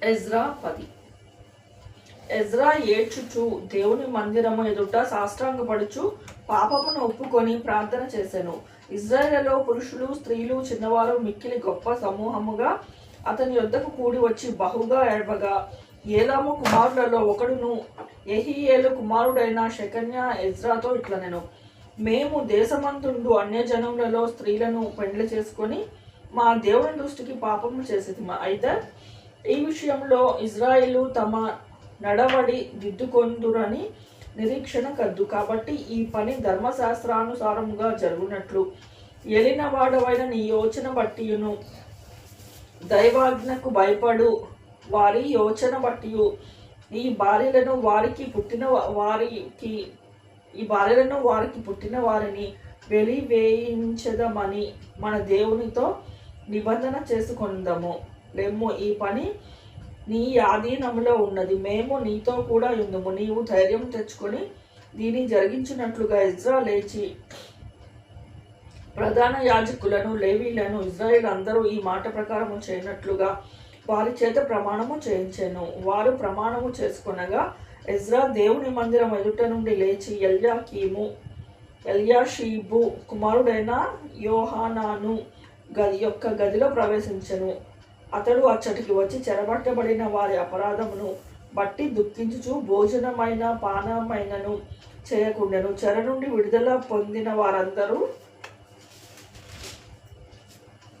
Ezra 10. Ezra ఏడ్చుచు దేవుని మందిరము ఎదుట సాష్టాంగపడుచు పాపమును ఒప్పుకొని ప్రార్థన చేసెను. ఇజ్రాయేలులో పురుషులు, స్త్రీలు, చిన్నవారు మిక్కిలి గొప్ప సమూహముగా అతని యొద్దకు కూడి వచ్చి బహుగా ఏడవగా, ఏలాము కుమారులలో ఒకడును యెహీయేలు కుమారుడైన షెకన్యా ఎజ్రాతో ఇట్లనెను: మేము దేశమంతుండు అన్యజనములలో స్త్రీలను పెండ్లి చేసుకొని మా దేవుని దృష్టికి పాపము చేసేది. అయితే ఈ విషయంలో ఇజ్రాయేలు తమ నడవడి దిద్దుకొందురని నిరీక్షణ కద్దు. కాబట్టి ఈ పని ధర్మశాస్త్రానుసారముగా జరుగునట్లు ఏలిన వాడవైన నీ యోచన బట్టియును దైవాజ్ఞకు భయపడు వారి యోచన బట్టియు ఈ భార్యలను వారికి పుట్టిన వారిని వెలివేయించదమని మన దేవునితో నిబంధన చేసుకొందాము. లెమ్ము, ఈ పని నీ ఆధీనంలో ఉన్నది, మేము నీతో కూడా ఉందుము. నీవు ధైర్యం తెచ్చుకొని దీన్ని జరిగించినట్లుగా ఎజ్రా లేచి ప్రధాన యాజకులను, లేవీలను, ఇజ్రాయేలు అందరూ ఈ మాట ప్రకారము చేయనట్లుగా వారి చేత ప్రమాణము చేయించాను. వారు ప్రమాణము చేసుకొనగా ఎజ్రా దేవుని మందిరం ఎదుట నుండి లేచి ఎల్యాషీబు కుమారుడైన యోహానాను యొక్క గదిలో ప్రవేశించెను. అతడు అచ్చటికి వచ్చి చెరబట్టబడిన వారి అపరాధమును బట్టి దుఃఖించుచు భోజనమైన పానమైనను చేయకుండెను. చెర నుండి విడుదల పొందిన వారందరూ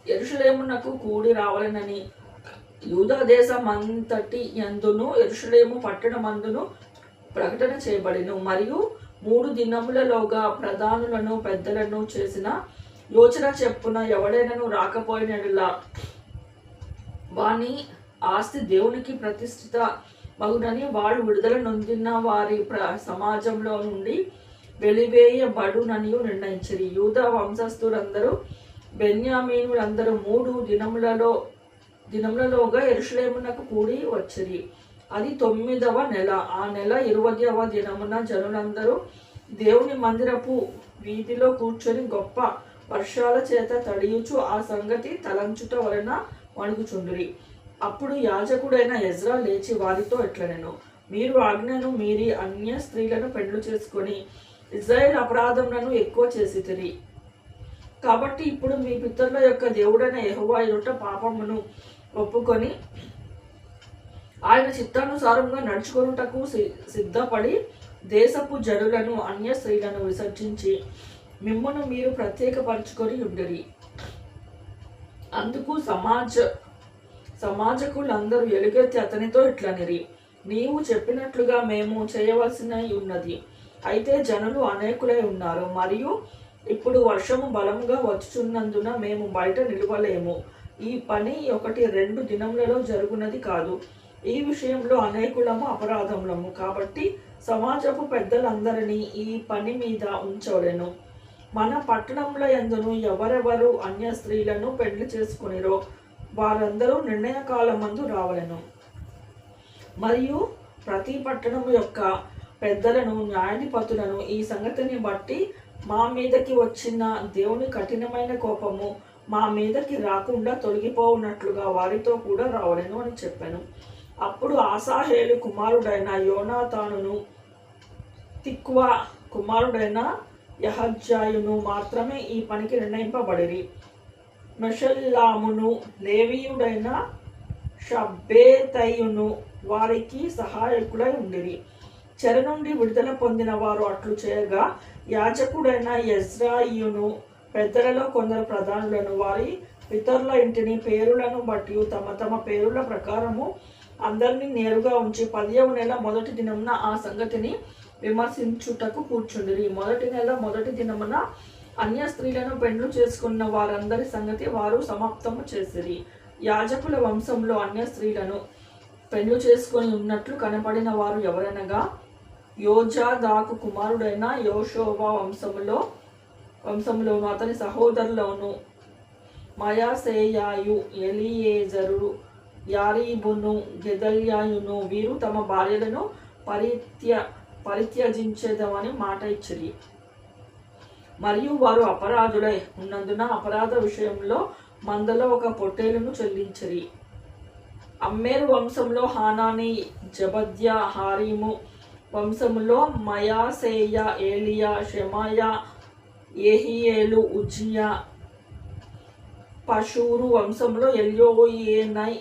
యెరూషలేమునకు కూడి రావాలనని యూదా దేశమంతటి యందును యెరూషలేము పట్టణమందును ప్రకటన చేయబడిను. మరియు 3 దినములలోగా ప్రధానులను పెద్దలను చేసిన యోచన చెప్పున ఎవడైనను రాకపోయినలా వాని ఆస్తి దేవునికి ప్రతిష్ఠిత మగునని వాడు విడుదల నొందిన వారి సమాజంలో నుండి వెలివేయబడునని నిర్ణయించిరి. యూదా వంశస్థులందరూ బెన్యామీనులందరూ 3 దినములలోగా యెరూషలేమునకు కూడి వచ్చిరి. అది 9వ నెల. ఆ నెల 20వ దినమున జనులందరూ దేవుని మందిరపు వీధిలో కూర్చొని గొప్ప వర్షాల చేత తడియుచు ఆ సంగతి తలంచుట వలన వణుకుచుండిరి. అప్పుడు యాజకుడైన ఎజ్రా లేచి వారితో ఇట్లనెను: మీరు ఆజ్ఞను మీరి అన్య స్త్రీలను పెండ్లు చేసుకొని ఇజ్రాయేల్ అపరాధములను ఎక్కువ చేసితిరి. కాబట్టి ఇప్పుడు మీ పితరుల యొక్క దేవుడైన యెహోవా ఎదుట పాపమును ఒప్పుకొని ఆయన చిత్తానుసారంగా నడుచుకొనుటకు సిద్ధపడి దేశపు జనులను, అన్య స్త్రీలను విసర్జించి మిమ్మును మీరు ప్రత్యేకపరచుకొని ఉండిరి. అందుకు సమాజకులందరూ ఎలుగెత్తి అతనితో ఇట్లనిరి: నీవు చెప్పినట్లుగా మేము చేయవలసిన ఉన్నది. అయితే జనులు అనేకులై ఉన్నారు, మరియు ఇప్పుడు వర్షము బలముగా వచ్చుచున్నందున మేము బయట నిలవలేము. ఈ పని 1-2 దినములలో జరుగునది కాదు. ఈ విషయంలో అనేకులము అపరాధములము. కాబట్టి సమాజపు పెద్దలందరినీ ఈ పని మీద ఉంచవలెను. మన పట్టణముల యందును ఎవరెవరు అన్య స్త్రీలను పెళ్లి చేసుకునిరో వారందరూ నిర్ణయ కాలమందు రావలెను. మరియు ప్రతి పట్టణము యొక్క పెద్దలను, న్యాయాధిపతులను ఈ సంగతిని బట్టి మా మీదకి వచ్చిన దేవుని కఠినమైన కోపము మా మీదకి రాకుండా తొలగిపోవునట్లుగా వారితో కూడా రావలెను అని చెప్పాను. అప్పుడు ఆసాహేలు కుమారుడైన యోనాతానును, తిక్వా కుమారుడైన యహజ్యాయును మాత్రమే ఈ పనికి నిర్ణయింపబడిరి. మెషల్లామును, లేవీయుడైన షబ్బేతయును వారికి సహాయకులై ఉండిరి. చెర నుండి విడుదల పొందిన వారు అట్లు చేయగా యాజకుడైన ఎజ్రాయియును పెద్దలలో కొందరు ప్రధానులను వారి పితరుల ఇంటిని పేరులను బట్టి తమ తమ పేరుల ప్రకారము అందరినీ నేరుగా ఉంచి 10వ నెల మొదటి దినమున ఆ సంగతిని విమర్శించుటకు కూర్చుండిరి. మొదటి నెల మొదటి దినమున అన్య స్త్రీలను పెండ్లు చేసుకున్న వారందరి సంగతి వారు సమాప్తము చేసిరి. యాజకుల వంశంలో అన్య స్త్రీలను పెండ్లు చేసుకొని ఉన్నట్లు కనపడిన వారు ఎవరనగా యోజాదాకు కుమారుడైన యోషోవా వంశములోను అతని సహోదరులోను మయాసేయాయు, ఎలియేజరు, యారీబును, గెదల్యాయును వీరు తమ భార్యలను పరిత్యజించేదమని మాట ఇచ్చిరి. మరియు వారు అపరాధులై ఉన్నందున అపరాధ విషయంలో మందలో ఒక పొట్టేలును చెల్లించిరి. అమ్మేరు వంశంలో హానాని, జబద్యా, హారీము వంశములో మయాసేయ, ఏలియా, షెమాయ, యెహీయేలు, ఉజ్జియా. పషూరు వంశంలో ఎల్యోయేనై,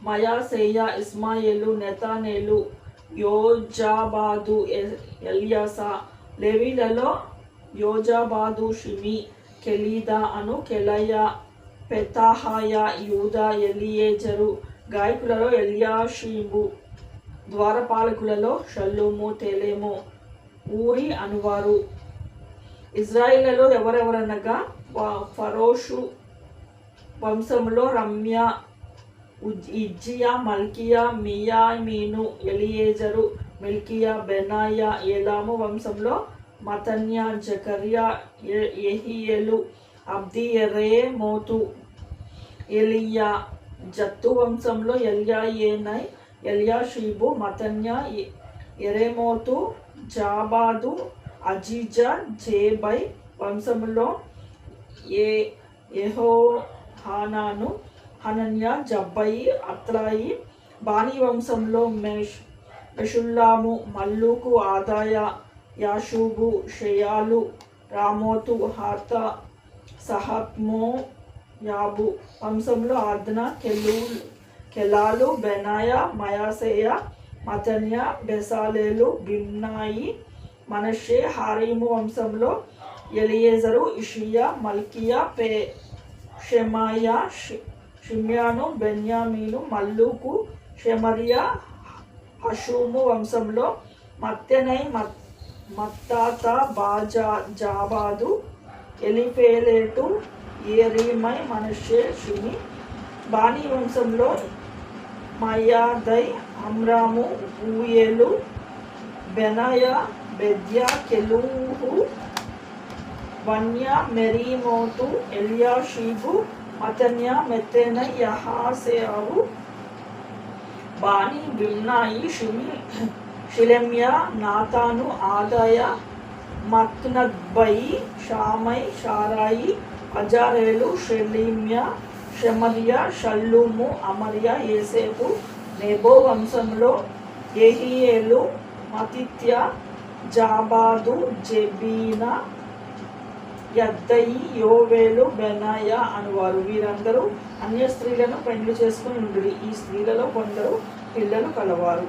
మయాసేయ, ఇస్మాయేలు, నెతనేలు, యోజాబాదు, ఎల్యాసా. లేవీలలో యోజాబాదు, షిమి, కెలీదా అను కెలయ, పెతాహాయ, యూదా, ఎలియేజరు. గాయకులలో ఎల్యాషీబు. ద్వారపాలకులలో షల్లూము, తెలెము, ఊరి అనువారు. ఇజ్రాయిలలో ఎవరెవరనగా ఫరోషు వంశములో రమ్య, ఇజ్జియా, మల్కియా, మియామీను, ఎలియేజరు, మిల్కియా, బెనాయ. ఏలాము వంశంలో మతన్యా, జకర్యా, యెహీయేలు, అబ్ది, యెరేమోతు, ఎలియా. జత్తు వంశంలో ఎల్యాయేనై, ఎల్యాషీబు, మతన్యా, యెరేమోతు, జాబాదు, అజీజా. జేబై వంశములో యెహోహానాను, హనన్యా, జబ్బయి, అత్లాయి. బానీ వంశంలో మెషుల్లాము, మల్లూకు, ఆదాయ, యాషూబు, షెయాలు, రామోతు, హాత, సహత్మో యాబు వంశంలో అద్నా, కెలాలు, బెనాయ, మయాసేయ, మతన్యా, బెసాలేలు, బిమ్నాయి. మనష్షే. హారీము వంశంలో ఎలియేజరు, ఇషియా, మల్కియా, షెమాయా, షిమ్యాను, బెన్యామీను, మల్లూకు, షెమరియా. హషూము వంశంలో మత్తెనై, మత్తాత, జాబాదు, ఎలిఫేలేటు, ఏరీమై. మనష్షే, షిమి. బానీ వంశంలో మయాదై, అమ్రాము, ఊయేలు, బెనాయ, బెద్యా, కెలూహు, వన్యా, మెరీమోతు, ఎల్యాషీబు, మతన్యా, మెత్తెనై, యహాసేయావు. బానీ, బిమ్నాయి, షిలెమ్యా, నాతాను, ఆదాయ, మక్నద్బయి, షామై, షారాయి, అజారేలు, షెలీమ్యా, షెమర్యా, షల్లూము, అమర్యా, యేసేపు. నెబో వంశంలో యెహీయేలు, మతిత్యా, జాబాదు, జెబీనా, యద్దయి, యోవేలు, బెనాయ అనువారు. వీరందరూ అన్య స్త్రీలను పెండ్లి చేసుకుని ఉండిరి. ఈ స్త్రీలలో కొందరు పిల్లలు కలవారు.